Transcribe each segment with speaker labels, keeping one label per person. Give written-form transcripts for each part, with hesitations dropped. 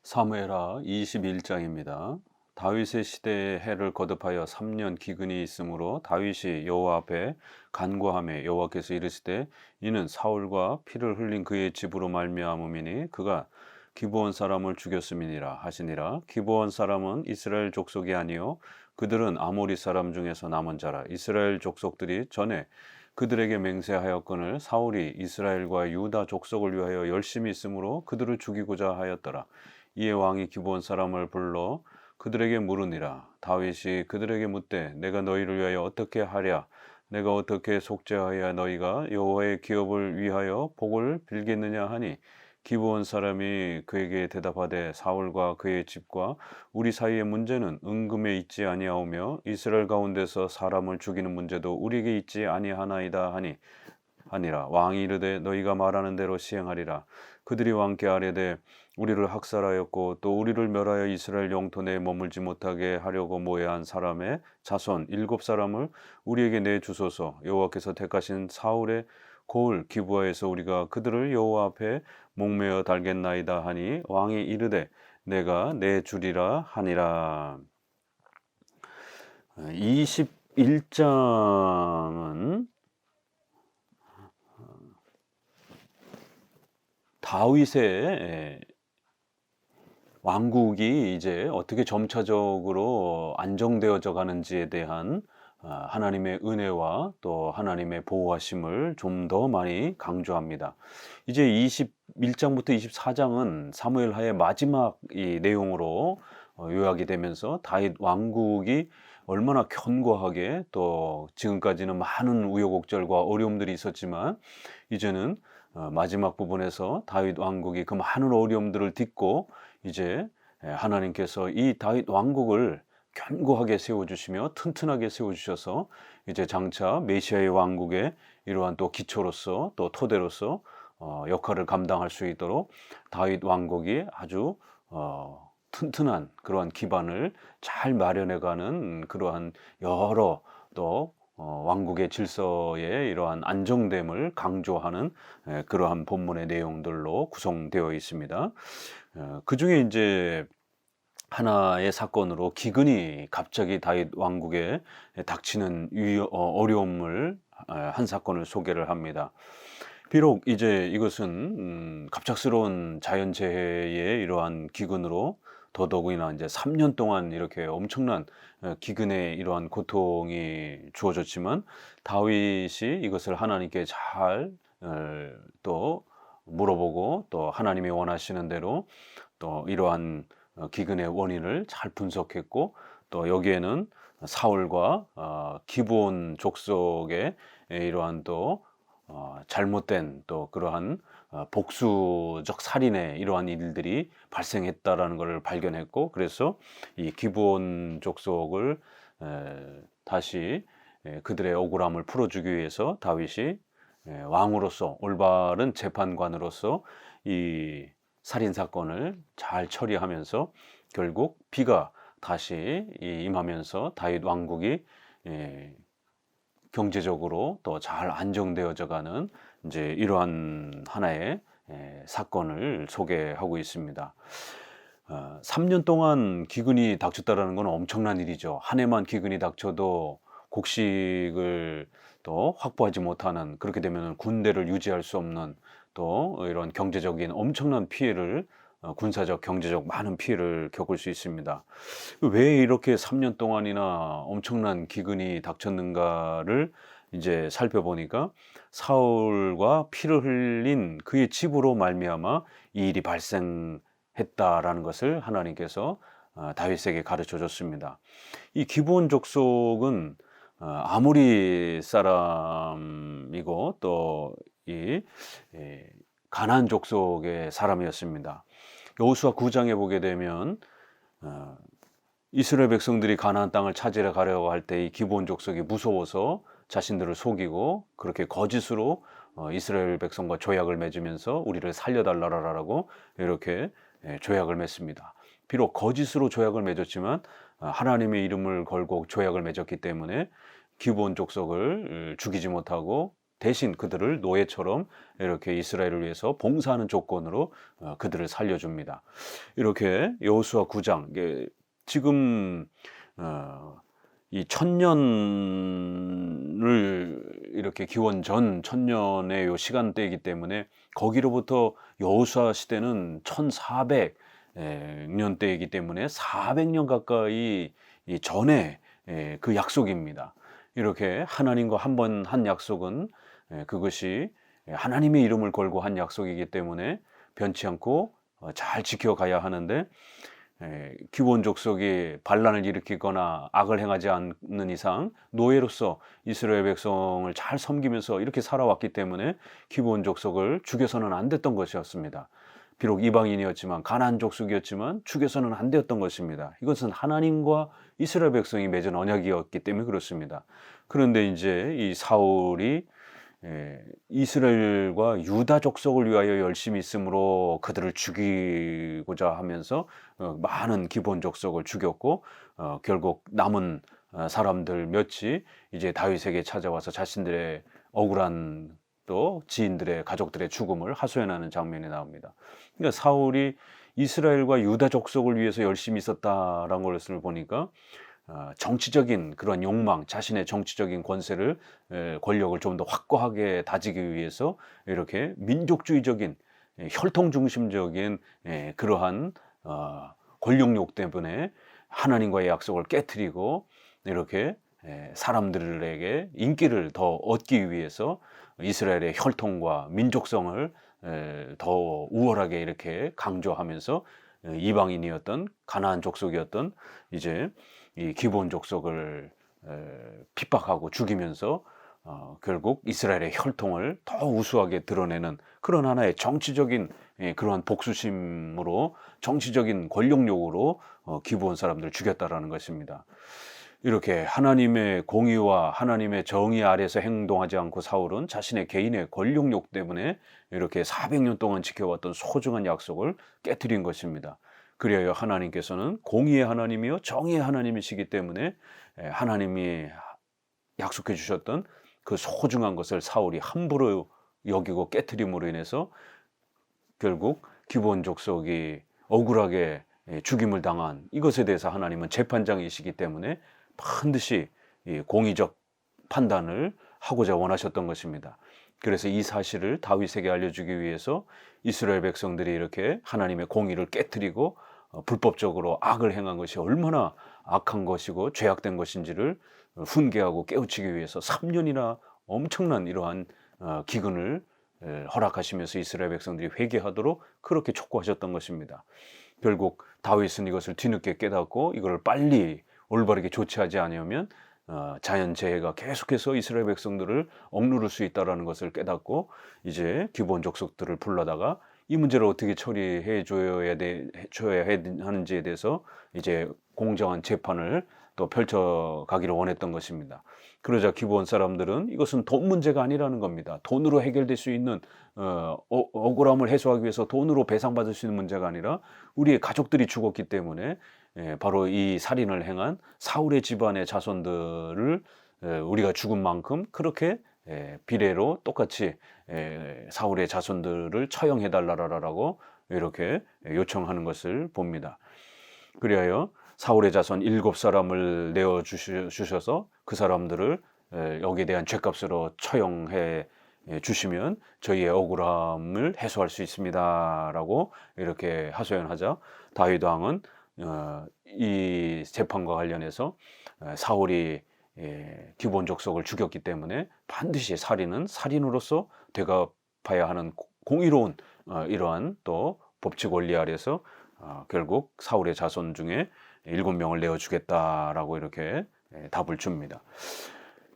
Speaker 1: 사무엘하 21장입니다. 다윗의 시대에 해를 거듭하여 3년 기근이 있으므로 다윗이 여호와 앞에 간구하며 여호와께서 이르시되 이는 사울과 피를 흘린 그의 집으로 말미암음이니 그가 기브온 사람을 죽였음이니라 하시니라. 기브온 사람은 이스라엘 족속이 아니요 그들은 아모리 사람 중에서 남은 자라. 이스라엘 족속들이 전에 그들에게 맹세하였거늘 사울이 이스라엘과 유다 족속을 위하여 열심히 있으므로 그들을 죽이고자 하였더라. 이에 왕이 기브온 사람을 불러 그들에게 물으니라. 다윗이 그들에게 묻되 내가 너희를 위하여 어떻게 하랴? 내가 어떻게 속죄하여 너희가 여호와의 기업을 위하여 복을 빌겠느냐 하니 기브온 사람이 그에게 대답하되 사울과 그의 집과 우리 사이의 문제는 은금에 있지 아니하오며 이스라엘 가운데서 사람을 죽이는 문제도 우리에게 있지 아니하나이다 하니 하니라. 왕이 이르되 너희가 말하는 대로 시행하리라. 그들이 왕께 아뢰되 우리를 학살하였고 또 우리를 멸하여 이스라엘 영토 내에 머물지 못하게 하려고 모해한 사람의 자손 7사람을 우리에게 내주소서. 여호와께서 택하신 사울의 고을 기브아에서 우리가 그들을 여호와 앞에 목매어 달겠나이다 하니 왕이 이르되 내가 내주리라 하니라. 21장은 다윗의 왕국이 이제 어떻게 점차적으로 안정되어져 가는지에 대한 하나님의 은혜와 또 하나님의 보호하심을 좀 더 많이 강조합니다. 이제 21장부터 24장은 사무엘하의 마지막 이 내용으로 요약이 되면서 다윗 왕국이 얼마나 견고하게 또 지금까지는 많은 우여곡절과 어려움들이 있었지만 이제는 마지막 부분에서 다윗 왕국이 그 많은 어려움들을 딛고 이제 하나님께서 이 다윗 왕국을 견고하게 세워주시며 튼튼하게 세워주셔서 이제 장차 메시아의 왕국의 이러한 또 기초로서 또 토대로서 역할을 감당할 수 있도록 다윗 왕국이 아주 튼튼한 그러한 기반을 잘 마련해가는 그러한 여러 또 왕국의 질서의 이러한 안정됨을 강조하는 그러한 본문의 내용들로 구성되어 있습니다. 그 중에 이제 하나의 사건으로 기근이 갑자기 다윗 왕국에 닥치는 어려움을 한 사건을 소개를 합니다. 비록 이제 이것은 갑작스러운 자연재해의 이러한 기근으로 더더욱이나 이제 3년 동안 이렇게 엄청난 기근의 이러한 고통이 주어졌지만 다윗이 이것을 하나님께 잘 또 물어보고 또 하나님이 원하시는 대로 또 이러한 기근의 원인을 잘 분석했고 또 여기에는 사울과 기브온 족속의 이러한 또 잘못된 또 그러한 복수적 살인의 이러한 일들이 발생했다라는 것을 발견했고 그래서 이 기브온 족속을 다시 그들의 억울함을 풀어주기 위해서 다윗이 왕으로서 올바른 재판관으로서 이 살인 사건을 잘 처리하면서 결국 비가 다시 임하면서 다윗 왕국이 경제적으로 또 잘 안정되어져 가는 이제 이러한 하나의 사건을 소개하고 있습니다. 3년 동안 기근이 닥쳤다라는 건 엄청난 일이죠. 한 해만 기근이 닥쳐도 곡식을 또 확보하지 못하는 그렇게 되면 군대를 유지할 수 없는 또 이런 경제적인 엄청난 피해를 군사적, 경제적 많은 피해를 겪을 수 있습니다. 왜 이렇게 3년 동안이나 엄청난 기근이 닥쳤는가를 이제 살펴보니까 사울과 피를 흘린 그의 집으로 말미암아 이 일이 발생했다라는 것을 하나님께서 다윗에게 가르쳐 줬습니다. 이 기브온 족속은 아모리 사람이고 또 이 가나안 족속의 사람이었습니다. 여호수아 9장에 보게 되면 이스라엘 백성들이 가나안 땅을 찾으러 가려고 할 때 이 기브온 족속이 무서워서 자신들을 속이고 그렇게 거짓으로 이스라엘 백성과 조약을 맺으면서 우리를 살려달라라고 이렇게 조약을 맺습니다. 비록 거짓으로 조약을 맺었지만 하나님의 이름을 걸고 조약을 맺었기 때문에 기브온 족속을 죽이지 못하고 대신 그들을 노예처럼 이렇게 이스라엘을 위해서 봉사하는 조건으로 그들을 살려줍니다. 이렇게 여호수아 9장, 이게 지금 이 천년을 이렇게 기원 전 천년의 요 시간대이기 때문에 거기로부터 여호수아 시대는 1400 년대이기 때문에 400년 가까이 이 전에 그 약속입니다. 이렇게 하나님과 한 번 한 약속은 그것이 하나님의 이름을 걸고 한 약속이기 때문에 변치 않고 잘 지켜가야 하는데, 기본 족속이 반란을 일으키거나 악을 행하지 않는 이상 노예로서 이스라엘 백성을 잘 섬기면서 이렇게 살아왔기 때문에 기본 족속을 죽여서는 안 됐던 것이었습니다. 비록 이방인이었지만, 가나안 족속이었지만 죽여서는 안 되었던 것입니다. 이것은 하나님과 이스라엘 백성이 맺은 언약이었기 때문에 그렇습니다. 그런데 이제 이 사울이 이스라엘과 유다 족속을 위하여 열심히 있으므로 그들을 죽이고자 하면서 많은 기본 족속을 죽였고, 결국 남은 사람들 몇이 이제 다윗에게 찾아와서 자신들의 억울한 또 지인들의 가족들의 죽음을 하소연하는 장면이 나옵니다. 그러니까 사울이 이스라엘과 유다 족속을 위해서 열심히 있었다라는 것을 보니까 정치적인 그런 욕망, 자신의 정치적인 권세를, 권력을 좀 더 확고하게 다지기 위해서 이렇게 민족주의적인, 혈통 중심적인 그러한 권력욕 때문에 하나님과의 약속을 깨트리고 이렇게 사람들에게 인기를 더 얻기 위해서 이스라엘의 혈통과 민족성을 더 우월하게 이렇게 강조하면서 이방인이었던 가나안 족속이었던 이제 이 기본 족속을 핍박하고 죽이면서 결국 이스라엘의 혈통을 더 우수하게 드러내는 그런 하나의 정치적인 그러한 복수심으로, 정치적인 권력욕으로 기브온 사람들을 죽였다라는 것입니다. 이렇게 하나님의 공의와 하나님의 정의 아래서 행동하지 않고 사울은 자신의 개인의 권력욕 때문에 이렇게 400년 동안 지켜왔던 소중한 약속을 깨트린 것입니다. 그리하여 하나님께서는 공의의 하나님이요 정의의 하나님이시기 때문에 하나님이 약속해 주셨던 그 소중한 것을 사울이 함부로 여기고 깨트림으로 인해서 결국 기브온 족속이 억울하게 죽임을 당한 이것에 대해서 하나님은 재판장이시기 때문에 반드시 공의적 판단을 하고자 원하셨던 것입니다. 그래서 이 사실을 다윗에게 알려주기 위해서 이스라엘 백성들이 이렇게 하나님의 공의를 깨트리고 불법적으로 악을 행한 것이 얼마나 악한 것이고 죄악된 것인지를 훈계하고 깨우치기 위해서 3년이나 엄청난 이러한 기근을 허락하시면서 이스라엘 백성들이 회개하도록 그렇게 촉구하셨던 것입니다. 결국 다윗은 이것을 뒤늦게 깨닫고 이걸 빨리 올바르게 조치하지 않으면 자연재해가 계속해서 이스라엘 백성들을 억누를 수 있다는 것을 깨닫고 이제 기본 족속들을 불러다가 이 문제를 어떻게 처리해 줘야 하는지에 대해서 이제 공정한 재판을 또 펼쳐가기를 원했던 것입니다. 그러자 기브온 사람들은 이것은 돈 문제가 아니라는 겁니다. 돈으로 해결될 수 있는 억울함을 해소하기 위해서 돈으로 배상받을 수 있는 문제가 아니라 우리의 가족들이 죽었기 때문에 바로 이 살인을 행한 사울의 집안의 자손들을 우리가 죽은 만큼 그렇게 비례로 똑같이 사울의 자손들을 처형해달라라고 이렇게 요청하는 것을 봅니다. 그리하여 사울의 자손 7사람을 내어주셔서 그 사람들을 여기에 대한 죄값으로 처형해 주시면 저희의 억울함을 해소할 수 있습니다 라고 이렇게 하소연하자 다윗 왕은 이 재판과 관련해서 사울이 기본 족속을 죽였기 때문에 반드시 살인은 살인으로서 되갚아야 하는 공의로운 이러한 또 법칙 원리 아래서 결국 사울의 자손 중에 7명을 내어주겠다라고 이렇게 답을 줍니다.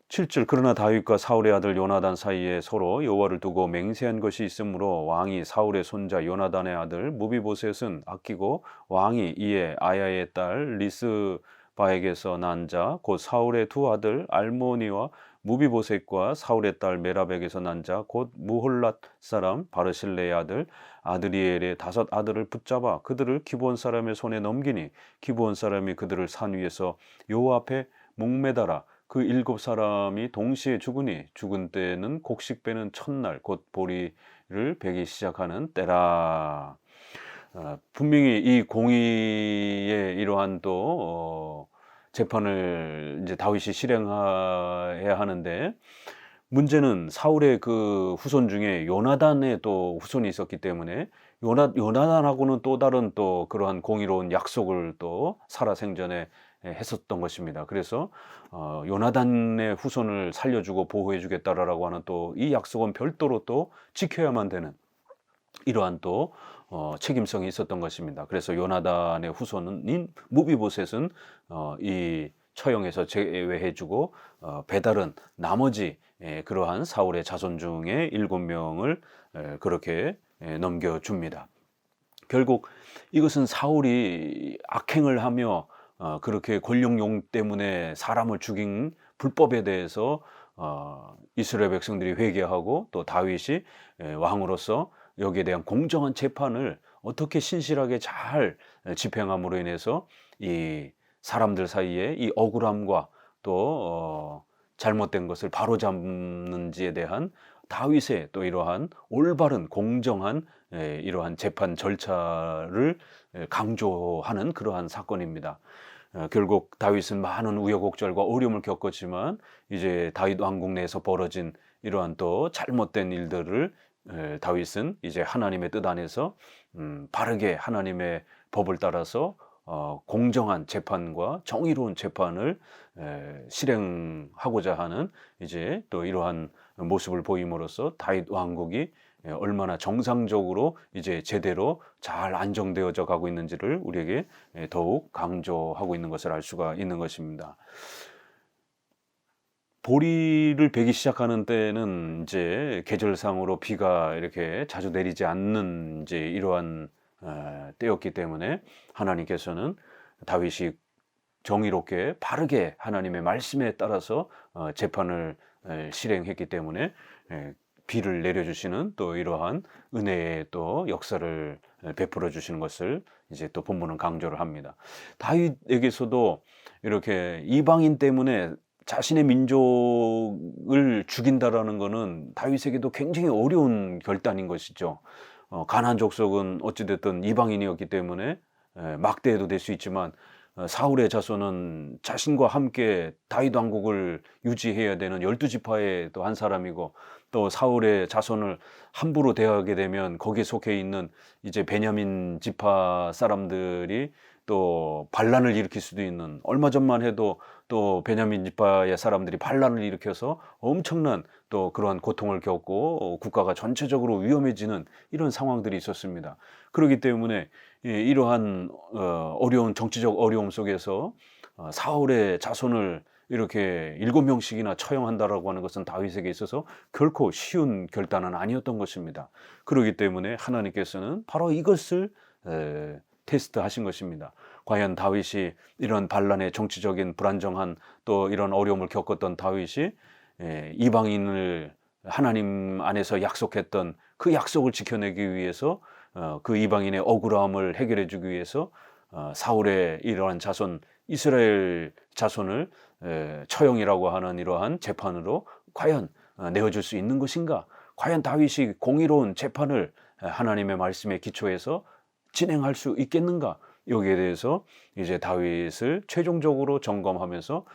Speaker 1: 7절 그러나 다윗과 사울의 아들 요나단 사이에 서로 여호와를 두고 맹세한 것이 있으므로 왕이 사울의 손자 요나단의 아들 무비보셋은 아끼고 왕이 이에 아야의 딸 리스바에게서 난 자 곧 사울의 두 아들 알모니와 무비보셋과 사울의 딸 메랍에게서 난 자 곧 무홀랏 사람 바르실레의 아들 아드리엘의 5 아들을 붙잡아 그들을 기브온 사람의 손에 넘기니 기브온 사람이 그들을 산 위에서 여호와 앞에 목매달아 그 일곱 사람이 동시에 죽으니 죽은 때는 곡식 베는 첫날 곧 보리를 베기 시작하는 때라. 분명히 이 공의의 이러한 또 재판을 이제 다윗이 실행해야 하는데, 문제는 사울의 그 후손 중에 요나단의 또 후손이 있었기 때문에 요나단하고는 또 다른 또 그러한 공의로운 약속을 또 살아생전에 했었던 것입니다. 그래서 요나단의 후손을 살려주고 보호해 주겠다라고 하는 또 이 약속은 별도로 또 지켜야만 되는 이러한 또 책임성이 있었던 것입니다. 그래서 요나단의 후손인 무비보셋은 이 처형에서 제외해주고 배달은 나머지 그러한 사울의 자손 중에 7명을 그렇게 넘겨줍니다. 결국 이것은 사울이 악행을 하며 그렇게 권력용 때문에 사람을 죽인 불법에 대해서 이스라엘 백성들이 회개하고 또 다윗이 왕으로서 여기에 대한 공정한 재판을 어떻게 신실하게 잘 집행함으로 인해서 이 사람들 사이에 이 억울함과 또 잘못된 것을 바로잡는지에 대한 다윗의 또 이러한 올바른 공정한 이러한 재판 절차를 강조하는 그러한 사건입니다. 결국 다윗은 많은 우여곡절과 어려움을 겪었지만 이제 다윗 왕국 내에서 벌어진 이러한 또 잘못된 일들을 다윗은 이제 하나님의 뜻 안에서 바르게 하나님의 법을 따라서 공정한 재판과 정의로운 재판을 실행하고자 하는 이제 또 이러한 모습을 보임으로써 다윗 왕국이 얼마나 정상적으로 이제 제대로 잘 안정되어져 가고 있는지를 우리에게 더욱 강조하고 있는 것을 알 수가 있는 것입니다. 보리를 베기 시작하는 때는 이제 계절상으로 비가 이렇게 자주 내리지 않는 이제 이러한 때였기 때문에 하나님께서는 다윗이 정의롭게 바르게 하나님의 말씀에 따라서 재판을 실행했기 때문에 비를 내려주시는 또 이러한 은혜의 또 역사를 베풀어 주시는 것을 이제 또 본문은 강조를 합니다. 다윗에게서도 이렇게 이방인 때문에 자신의 민족을 죽인다라는 것은 다윗에게도 굉장히 어려운 결단인 것이죠. 가나안 족속은 어찌됐든 이방인이었기 때문에 막대해도 될 수 있지만 사울의 자손은 자신과 함께 다윗 왕국을 유지해야 되는 12지파의 또 한 사람이고, 또 사울의 자손을 함부로 대하게 되면 거기에 속해 있는 이제 베냐민 지파 사람들이 또 반란을 일으킬 수도 있는, 얼마 전만 해도 또 베냐민 지파의 사람들이 반란을 일으켜서 엄청난 또 그러한 고통을 겪고 국가가 전체적으로 위험해지는 이런 상황들이 있었습니다. 그렇기 때문에 이러한 어려운 정치적 어려움 속에서 사울의 자손을 이렇게 7명씩이나 처형한다라고 하는 것은 다윗에게 있어서 결코 쉬운 결단은 아니었던 것입니다. 그렇기 때문에 하나님께서는 바로 이것을 테스트하신 것입니다. 과연 다윗이 이런 반란의 정치적인 불안정한 또 이런 어려움을 겪었던 다윗이 이방인을 하나님 안에서 약속했던 그 약속을 지켜내기 위해서 그 이방인의 억울함을 해결해 주기 위해서 사울의 이러한 자손, 이스라엘 자손을 처형이라고 하는 이러한 재판으로 과연 내어줄 수 있는 것인가? 과연 다윗이 공의로운 재판을 하나님의 말씀에 기초해서 진행할 수 있겠는가? 여기에 대해서 이제 다윗을 최종적으로 점검하면서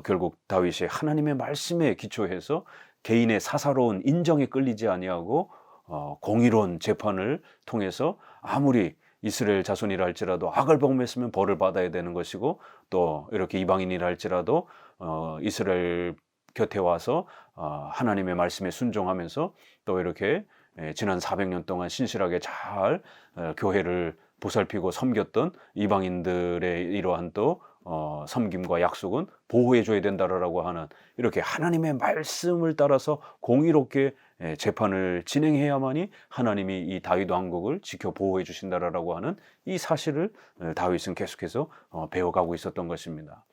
Speaker 1: 결국 다윗이 하나님의 말씀에 기초해서 개인의 사사로운 인정에 끌리지 아니하고 공의로운 재판을 통해서 아무리 이스라엘 자손이라 할지라도 악을 범했으면 벌을 받아야 되는 것이고, 또 이렇게 이방인이라 할지라도 이스라엘 곁에 와서 하나님의 말씀에 순종하면서 또 이렇게 지난 400년 동안 신실하게 잘 교회를 보살피고 섬겼던 이방인들의 이러한 또 섬김과 약속은 보호해 줘야 된다라고 하는, 이렇게 하나님의 말씀을 따라서 공의롭게 재판을 진행해야만이 하나님이 이 다윗 왕국을 지켜 보호해 주신다라고 하는 이 사실을 다윗은 계속해서 배워가고 있었던 것입니다.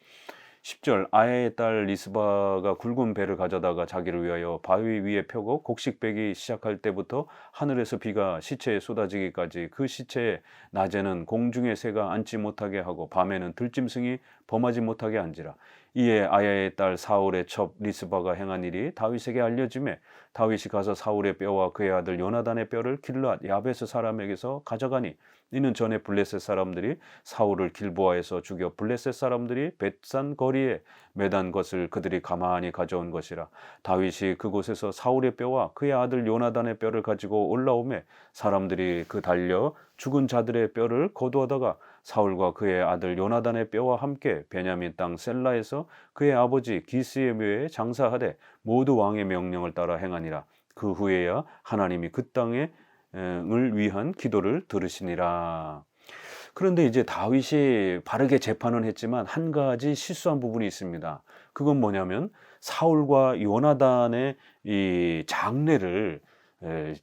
Speaker 1: 10절 아야의 딸 리스바가 굵은 배를 가져다가 자기를 위하여 바위 위에 펴고 곡식 빼기 시작할 때부터 하늘에서 비가 시체에 쏟아지기까지 그 시체에 낮에는 공중의 새가 앉지 못하게 하고 밤에는 들짐승이 범하지 못하게 한지라. 이에 아야의 딸 사울의 첩 리스바가 행한 일이 다윗에게 알려지매 다윗이 가서 사울의 뼈와 그의 아들 요나단의 뼈를 길르앗 야베스 사람에게서 가져가니 이는 전에 블레셋 사람들이 사울을 길보아에서 죽여 블레셋 사람들이 벳산 거리에 매단 것을 그들이 가만히 가져온 것이라. 다윗이 그곳에서 사울의 뼈와 그의 아들 요나단의 뼈를 가지고 올라오매 사람들이 그 달려 죽은 자들의 뼈를 거두어다가 사울과 그의 아들 요나단의 뼈와 함께 베냐민 땅 셀라에서 그의 아버지 기스의 묘에 장사하되 모두 왕의 명령을 따라 행하니라. 그 후에야 하나님이 그 땅에 을 위한 기도를 들으시니라. 그런데 이제 다윗이 바르게 재판은 했지만 한 가지 실수한 부분이 있습니다. 그건 뭐냐면 사울과 요나단의 이 장례를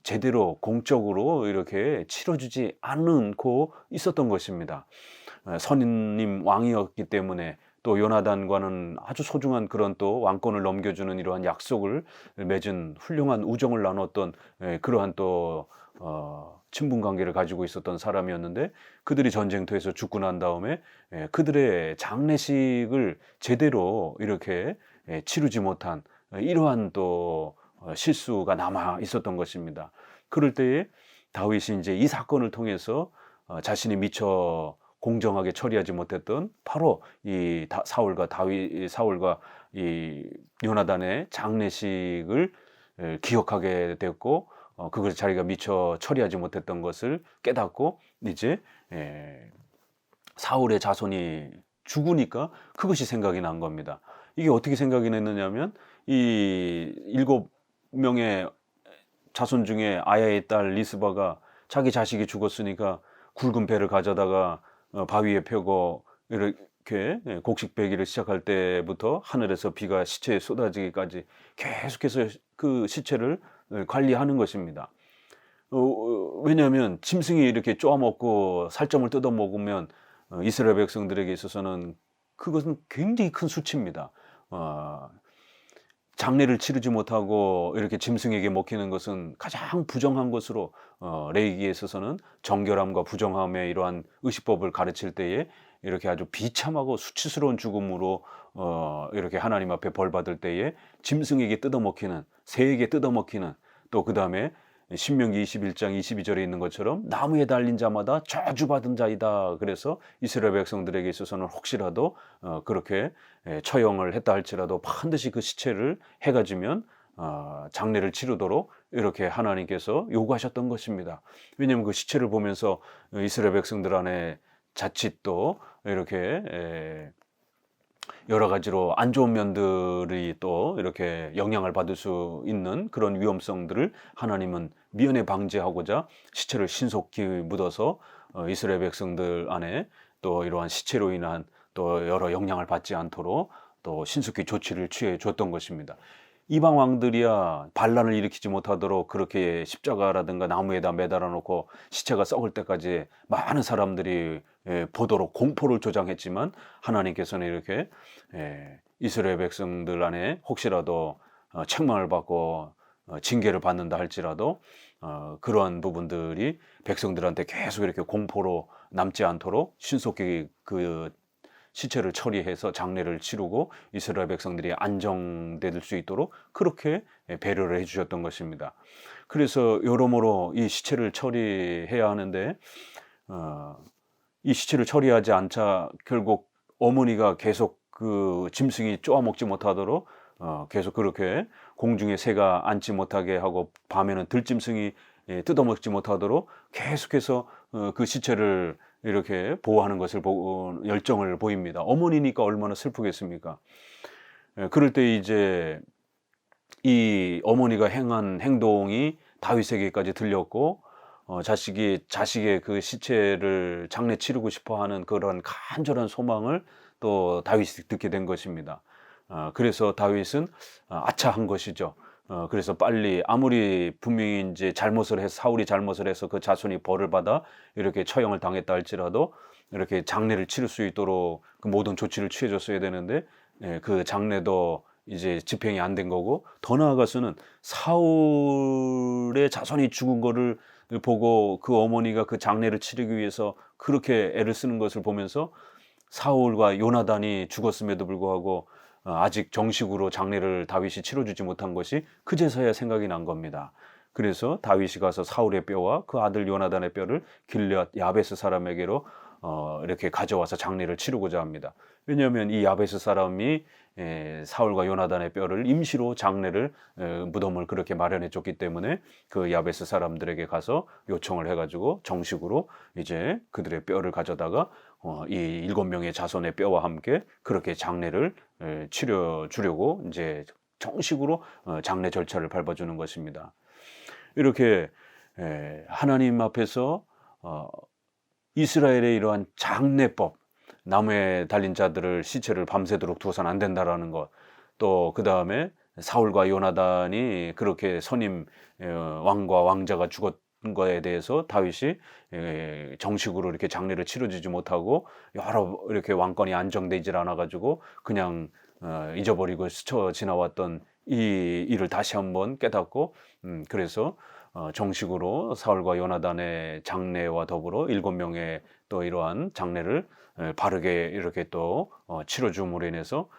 Speaker 1: 제대로 공적으로 이렇게 치러주지 않고 있었던 것입니다. 선임 왕이었기 때문에 또 요나단과는 아주 소중한 그런 또 왕권을 넘겨주는 이러한 약속을 맺은 훌륭한 우정을 나눴던 그러한 또 친분 관계를 가지고 있었던 사람이었는데 그들이 전쟁터에서 죽고 난 다음에 그들의 장례식을 제대로 이렇게 치르지 못한 이러한 또 실수가 남아 있었던 것입니다. 그럴 때에 다윗이 이제 이 사건을 통해서 자신이 미처 공정하게 처리하지 못했던 바로 이 사울과 이 요나단의 장례식을 기억하게 됐고 그걸 자기가 미처 처리하지 못했던 것을 깨닫고 이제 사울의 자손이 죽으니까 그것이 생각이 난 겁니다. 이게 어떻게 생각이 났느냐면 이 7명의 자손 중에 아야의 딸 리스바가 자기 자식이 죽었으니까 굵은 배를 가져다가 바위에 펴고 이렇게 곡식 빼기를 시작할 때부터 하늘에서 비가 시체에 쏟아지기까지 계속해서 그 시체를 관리하는 것입니다. 왜냐하면 짐승이 이렇게 쪼아먹고 살점을 뜯어먹으면 이스라엘 백성들에게 있어서는 그것은 굉장히 큰 수치입니다. 장례를 치르지 못하고 이렇게 짐승에게 먹히는 것은 가장 부정한 것으로 레위기에 있어서는 정결함과 부정함의 이러한 의식법을 가르칠 때에 이렇게 아주 비참하고 수치스러운 죽음으로 이렇게 하나님 앞에 벌 받을 때에 짐승에게 뜯어먹히는, 새에게 뜯어먹히는, 또 그 다음에 신명기 21장 22절에 있는 것처럼 나무에 달린 자마다 저주받은 자이다. 그래서 이스라엘 백성들에게 있어서는 혹시라도 그렇게 처형을 했다 할지라도 반드시 그 시체를 해가 지면 장례를 치르도록 이렇게 하나님께서 요구하셨던 것입니다. 왜냐하면 그 시체를 보면서 이스라엘 백성들 안에 자칫 또 이렇게 여러 가지로 안 좋은 면들이 또 이렇게 영향을 받을 수 있는 그런 위험성들을 하나님은 미연에 방지하고자 시체를 신속히 묻어서 이스라엘 백성들 안에 또 이러한 시체로 인한 또 여러 영향을 받지 않도록 또 신속히 조치를 취해 줬던 것입니다. 이방 왕들이야 반란을 일으키지 못하도록 그렇게 십자가라든가 나무에다 매달아 놓고 시체가 썩을 때까지 많은 사람들이 보도록 공포를 조장했지만 하나님께서는 이렇게 이스라엘 백성들 안에 혹시라도 책망을 받고 징계를 받는다 할지라도 그러한 부분들이 백성들한테 계속 이렇게 공포로 남지 않도록 신속히 그 시체를 처리해서 장례를 치르고 이스라엘 백성들이 안정될 수 있도록 그렇게 배려를 해주셨던 것입니다. 그래서 여러모로 이 시체를 처리해야 하는데 이 시체를 처리하지 않자 결국 어머니가 계속 그 짐승이 쪼아먹지 못하도록 계속 그렇게 공중에 새가 앉지 못하게 하고 밤에는 들짐승이 뜯어먹지 못하도록 계속해서 그 시체를 이렇게 보호하는 것을 보고 열정을 보입니다. 어머니니까 얼마나 슬프겠습니까? 그럴 때 이제 이 어머니가 행한 행동이 다윗에게까지 들렸고 자식의 그 시체를 장례 치르고 싶어하는 그런 간절한 소망을 또 다윗이 듣게 된 것입니다. 그래서 다윗은 아차한 것이죠. 그래서 빨리 아무리 분명히 이제 사울이 잘못을 해서 그 자손이 벌을 받아 이렇게 처형을 당했다 할지라도 이렇게 장례를 치를 수 있도록 그 모든 조치를 취해줬어야 되는데 그 장례도 이제 집행이 안 된 거고, 더 나아가서는 사울의 자손이 죽은 거를 보고 그 어머니가 그 장례를 치르기 위해서 그렇게 애를 쓰는 것을 보면서 사울과 요나단이 죽었음에도 불구하고 아직 정식으로 장례를 다윗이 치러주지 못한 것이 그제서야 생각이 난 겁니다. 그래서 다윗이 가서 사울의 뼈와 그 아들 요나단의 뼈를 길앗 야베스 사람에게로 이렇게 가져와서 장례를 치르고자 합니다. 왜냐하면 이 야베스 사람이 사울과 요나단의 뼈를 임시로 장례를 무덤을 그렇게 마련해 줬기 때문에 그 야베스 사람들에게 가서 요청을 해가지고 정식으로 이제 그들의 뼈를 가져다가 이 7명의 자손의 뼈와 함께 그렇게 장례를 치러 주려고 이제 정식으로 장례 절차를 밟아주는 것입니다. 이렇게 하나님 앞에서 이스라엘의 이러한 장례법, 나무에 달린 자들을 시체를 밤새도록 두어서는 안 된다라는 것, 또 그 다음에 사울과 요나단이 그렇게 선임 왕과 왕자가 죽었던 거에 대해서 다윗이 정식으로 이렇게 장례를 치러주지 못하고 여러 이렇게 왕권이 안정되질 않아 가지고 그냥 잊어버리고 스쳐 지나왔던 이 일을 다시 한번 깨닫고 그래서 정식으로 사울과 요나단의 장례와 더불어 7명의 또 이러한 장례를 바르게 이렇게 또 치러줌으로 인해서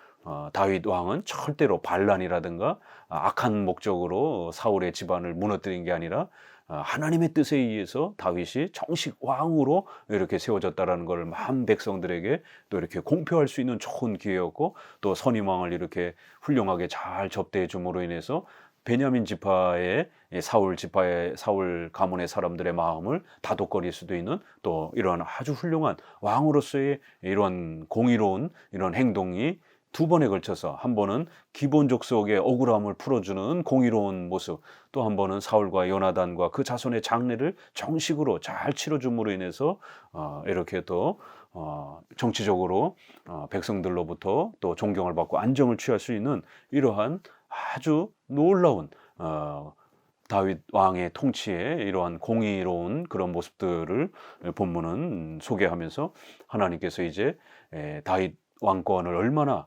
Speaker 1: 다윗 왕은 절대로 반란이라든가 악한 목적으로 사울의 집안을 무너뜨린 게 아니라 하나님의 뜻에 의해서 다윗이 정식 왕으로 이렇게 세워졌다라는 것을 만 백성들에게 또 이렇게 공표할 수 있는 좋은 기회였고, 또 선임 왕을 이렇게 훌륭하게 잘 접대해 줌으로 인해서 베냐민 지파의 사울 가문의 사람들의 마음을 다독거릴 수도 있는 또 이러한 아주 훌륭한 왕으로서의 이런 공의로운 이런 행동이 두 번에 걸쳐서, 한 번은 기본족 속의 억울함을 풀어주는 공의로운 모습, 또 한 번은 사울과 요나단과 그 자손의 장례를 정식으로 잘 치러줌으로 인해서 이렇게 또 정치적으로 백성들로부터 또 존경을 받고 안정을 취할 수 있는 이러한 아주 놀라운 다윗 왕의 통치에 이러한 공의로운 그런 모습들을 본문은 소개하면서 하나님께서 이제 다윗 왕권을 얼마나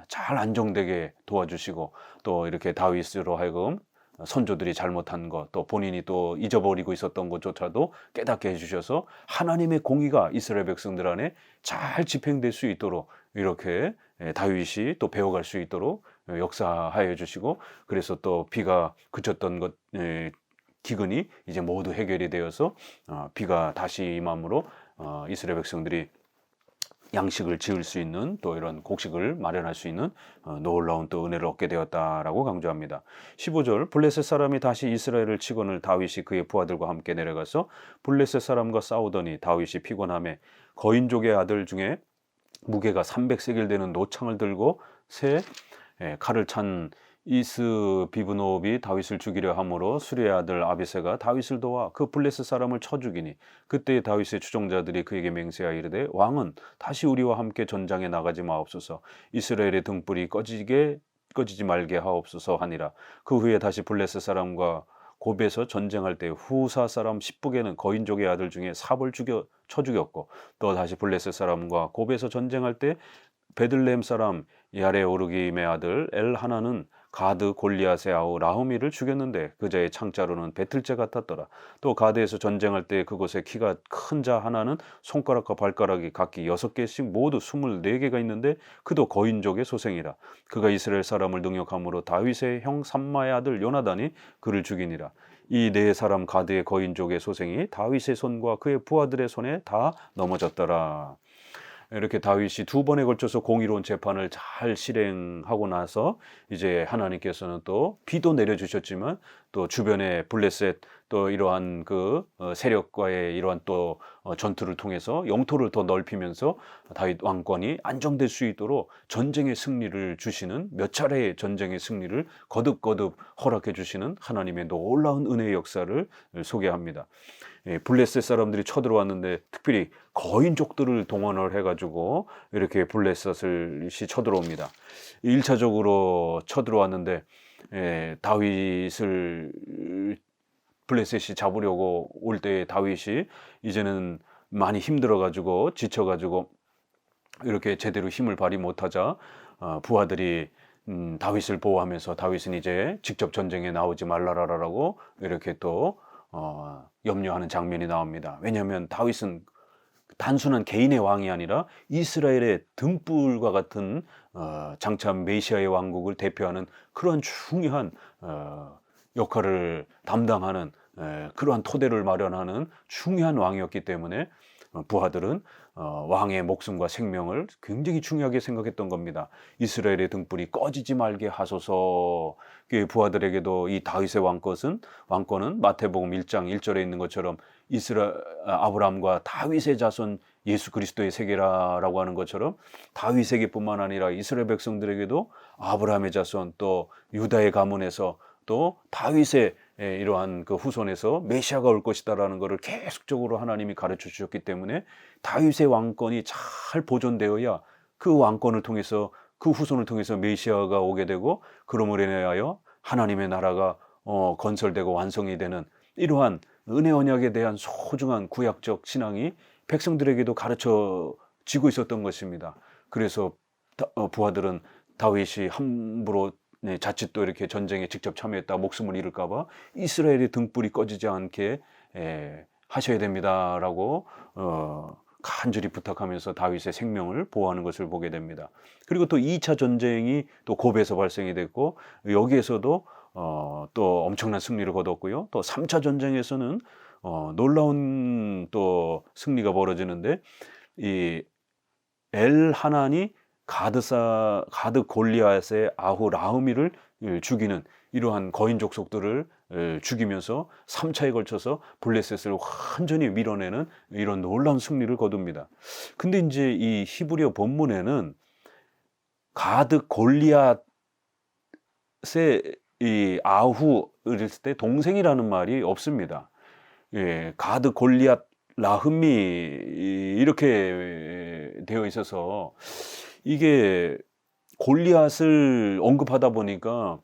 Speaker 1: 잘 안정되게 도와주시고, 또 이렇게 다윗으로 하여금 선조들이 잘못한 것, 또 본인이 또 잊어버리고 있었던 것조차도 깨닫게 해주셔서 하나님의 공의가 이스라엘 백성들 안에 잘 집행될 수 있도록 이렇게 다윗이 또 배워갈 수 있도록 역사하여 주시고, 그래서 또 비가 그쳤던 것 기근이 이제 모두 해결이 되어서 비가 다시 임함으로 이스라엘 백성들이 양식을 지을 수 있는 또 이런 곡식을 마련할 수 있는 놀라운 또 은혜를 얻게 되었다라고 강조합니다. 15절, 블레셋 사람이 다시 이스라엘을 치거늘 다윗이 그의 부하들과 함께 내려가서 블레셋 사람과 싸우더니 다윗이 피곤함에 거인족의 아들 중에 무게가 300세겔 되는 노창을 들고 새 칼을 찬 이스비브노비 다윗을 죽이려 함으로 수리의 아들 아비새가 다윗을 도와 그 블레셋 사람을 쳐 죽이니, 그때 다윗의 추종자들이 그에게 맹세하여 이르되 왕은 다시 우리와 함께 전장에 나가지 마옵소서, 이스라엘의 등불이 꺼지지 말게 하옵소서 하니라. 그 후에 다시 블레셋 사람과 고베에서 전쟁할 때 후사 사람 십북에는 거인족의 아들 중에 삽을 쳐 죽였고, 또 다시 블레셋 사람과 고베에서 전쟁할 때 베들레헴 사람 야레오르김의 아들 엘하나는 가드 골리앗의 아우 라흐미를 죽였는데 그자의 창자로는 배틀째 같았더라. 또 가드에서 전쟁할 때 그곳에 키가 큰 자 하나는 손가락과 발가락이 각기 6개씩 모두 24개가 있는데 그도 거인족의 소생이라. 그가 이스라엘 사람을 능욕함으로 다윗의 형 삼마의 아들 요나단이 그를 죽이니라. 이 네 사람 가드의 거인족의 소생이 다윗의 손과 그의 부하들의 손에 다 넘어졌더라. 이렇게 다윗이 두 번에 걸쳐서 공의로운 재판을 잘 실행하고 나서 이제 하나님께서는 또 비도 내려주셨지만 또 주변에 블레셋 또 이러한 그 세력과의 이러한 또 전투를 통해서 영토를 더 넓히면서 다윗 왕권이 안정될 수 있도록 전쟁의 승리를 주시는, 몇 차례의 전쟁의 승리를 거듭거듭 허락해 주시는 하나님의 놀라운 은혜의 역사를 소개합니다. 블레셋 사람들이 쳐들어왔는데 특별히 거인족들을 동원을 해가지고 이렇게 블레셋이 쳐들어옵니다. 1차적으로 쳐들어왔는데 다윗을 블레셋이 잡으려고 올 때 다윗이 이제는 많이 힘들어가지고 지쳐가지고 이렇게 제대로 힘을 발휘 못하자 부하들이 다윗을 보호하면서 다윗은 이제 직접 전쟁에 나오지 말라라라고 이렇게 또 염려하는 장면이 나옵니다. 왜냐하면 다윗은 단순한 개인의 왕이 아니라 이스라엘의 등불과 같은 장차 메시아의 왕국을 대표하는 그러한 중요한 역할을 담당하는 그러한 토대를 마련하는 중요한 왕이었기 때문에 부하들은 왕의 목숨과 생명을 굉장히 중요하게 생각했던 겁니다. 이스라엘의 등불이 꺼지지 말게 하소서. 부하들에게도 이 다윗의 왕권은 마태복음 1장 1절에 있는 것처럼 아브라함과 다윗의 자손 예수 그리스도의 세계라라고 하는 것처럼 다윗에게뿐만 아니라 이스라엘 백성들에게도 아브라함의 자손 또 유다의 가문에서 또 다윗의 이러한 그 후손에서 메시아가 올 것이다라는 것을 계속적으로 하나님이 가르쳐 주셨기 때문에 다윗의 왕권이 잘 보존되어야 그 왕권을 통해서 그 후손을 통해서 메시아가 오게 되고 그러므로 인하여 하나님의 나라가 건설되고 완성이 되는 이러한 은혜 언약에 대한 소중한 구약적 신앙이 백성들에게도 가르쳐 지고 있었던 것입니다. 그래서 부하들은 다윗이 함부로 자칫 또 이렇게 전쟁에 직접 참여했다 목숨을 잃을까 봐 이스라엘의 등불이 꺼지지 않게 하셔야 됩니다라고 간절히 부탁하면서 다윗의 생명을 보호하는 것을 보게 됩니다. 그리고 또 2차 전쟁이 또 고베에서 발생이 됐고 여기에서도 또 엄청난 승리를 거뒀고요. 또 3차 전쟁에서는 놀라운 또 승리가 벌어지는데 이 엘하난이 가드 골리앗의 아후 라흐미를 죽이는 이러한 거인 족속들을 죽이면서 3차에 걸쳐서 블레셋을 완전히 밀어내는 이런 놀라운 승리를 거둡니다. 근데 이제 이 히브리어 본문에는 가드 골리앗의 이 아후를 했을 때 동생이라는 말이 없습니다. 가드 골리앗 라흠이 이렇게 되어 있어서 이게 골리앗을 언급하다 보니까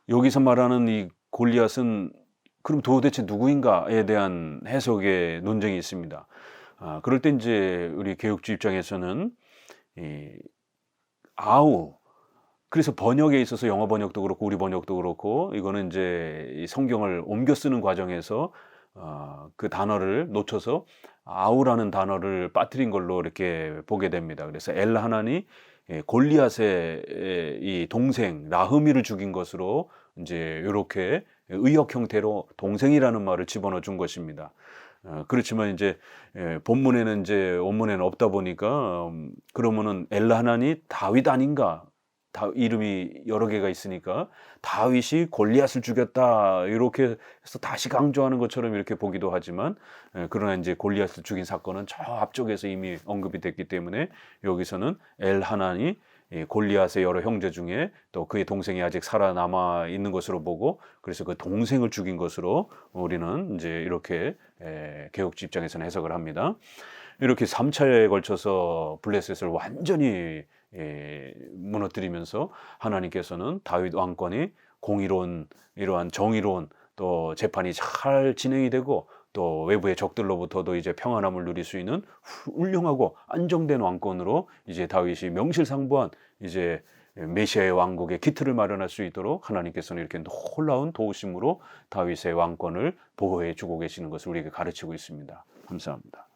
Speaker 1: 여기서 말하는 이 골리앗은 그럼 도대체 누구인가에 대한 해석의 논쟁이 있습니다. 그럴 때 이제 우리 개혁주 입장에서는 이 아우 그래서 번역에 있어서 영어 번역도 그렇고 우리 번역도 그렇고 이거는 이제 이 성경을 옮겨 쓰는 과정에서 그 단어를 놓쳐서 아우라는 단어를 빠뜨린 걸로 이렇게 보게 됩니다. 그래서 엘하난이 골리앗의 이 동생 라흐미를 죽인 것으로 이제 이렇게 의역 형태로 동생이라는 말을 집어넣어 준 것입니다. 그렇지만 이제 본문에는 이제 원문에는 없다 보니까 그러면은 엘하난이 다윗 아닌가? 이름이 여러 개가 있으니까 다윗이 골리앗을 죽였다 이렇게 해서 다시 강조하는 것처럼 이렇게 보기도 하지만 그러나 이제 골리앗을 죽인 사건은 저 앞쪽에서 이미 언급이 됐기 때문에 여기서는 엘하난이 골리앗의 여러 형제 중에 또 그의 동생이 아직 살아남아 있는 것으로 보고 그래서 그 동생을 죽인 것으로 우리는 이제 이렇게 개혁주 입장에서는 해석을 합니다. 이렇게 3차에 걸쳐서 블레셋을 완전히 무너뜨리면서 하나님께서는 다윗 왕권이 공의로운 이러한 정의로운 또 재판이 잘 진행이 되고 또 외부의 적들로부터도 이제 평안함을 누릴 수 있는 훌륭하고 안정된 왕권으로 이제 다윗이 명실상부한 이제 메시아의 왕국의 기틀을 마련할 수 있도록 하나님께서는 이렇게 놀라운 도우심으로 다윗의 왕권을 보호해 주고 계시는 것을 우리에게 가르치고 있습니다. 감사합니다.